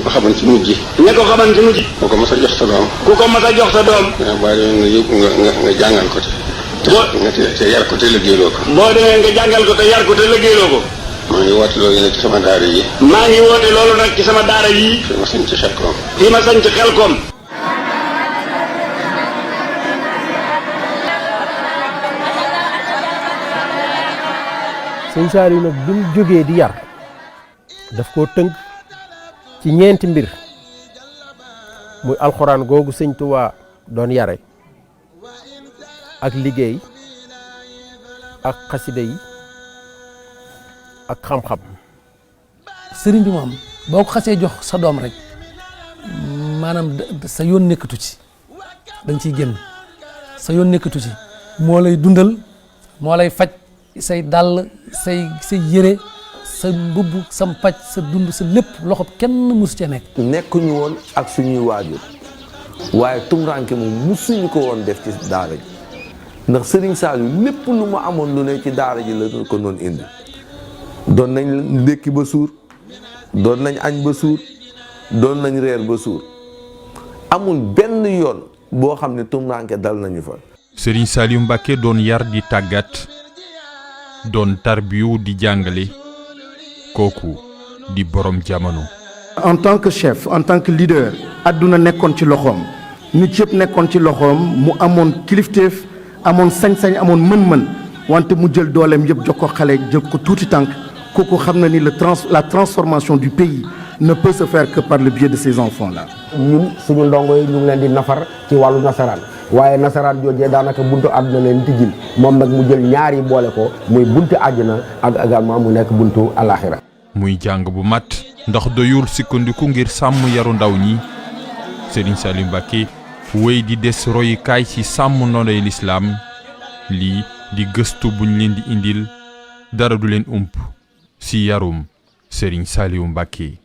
ko xaman ci mujj. ña ko xaman ci mujj. ku ko mas a jox sa doom. ku ko mas a jox sa doom. boo demee nga jàngal ko te. te yar ko te liggéeyloo ko. boo demee nga jàngal ko te yar ko te liggéeyloo ko. maa ngi woote loolu nag ci sama daara yi. maa ngi woote loolu nag ci sama daara yi. fi ma sañ ci Xelkom. fi ma sañ ci Xelkom. sëñ Saliou nag bi mu jógee di yar daf koo tënk ci ñeenti mbir muy alxuraan googu sëñ Tuubaa doon yare ak liggéey ak xasida yi ak xam-xam. sëriñ bi moom boo ko xasee jox sa doom rek maanaam sa yoon nekkatu ci dañ ciy génn sa yoon nekkatu ci moo lay dundal moo lay faj say dàll say yére sa mbubb sa paj sa dund sa lépp loxo kenn musu cee nekk. nekkuñu woon ak suñuy waajur waaye tumranke moom musuñu ko woon def ci daara ji ndax Serigne Saliou lépp lu ma amoon lu ne ci daara ji la ko doon indi doon nañ ndékki ba suur doon nañ añ ba suur doon nañ reer ba suur amul benn yoon boo xam ne tumranke dal nañu fa. Serigne Saliou Mbacké doon yar di tàggat doon tarbiyu di jàngale kooku di borom jamono. en tant que chef en tant que leader adduna nekkoon ci loxoom nit yëpp nekkoon ci loxoom mu amoon kilifteef amoon sañ-sañ amoon mën-mën wante mu jël dooleem yëpp jox ko xale jël ko tuuti tànk kooku xam na ni la transformation du pays ne peut se faire que par le biais de ces enfants là. ñun suñu ndongo yi ñu ngi leen di nafar ci wàllu nasaraan waaye nasaraan joojee daanaka buntu àdduna leen tijjil moom nag mu jël ñaar yi boole ko muy buntu àjjana ak également mu nekk buntu alaxira. muy jàng bu mat ndax doyul sukkandiku ngir sàmm yaru ndaw ñi Serigne Saliou Mbacké wéy di des royukaay ci sàmm noonay lislaam lii di gëstu buñ leen di indil dara du leen ump ci yarum Serigne Saliou Mbacké.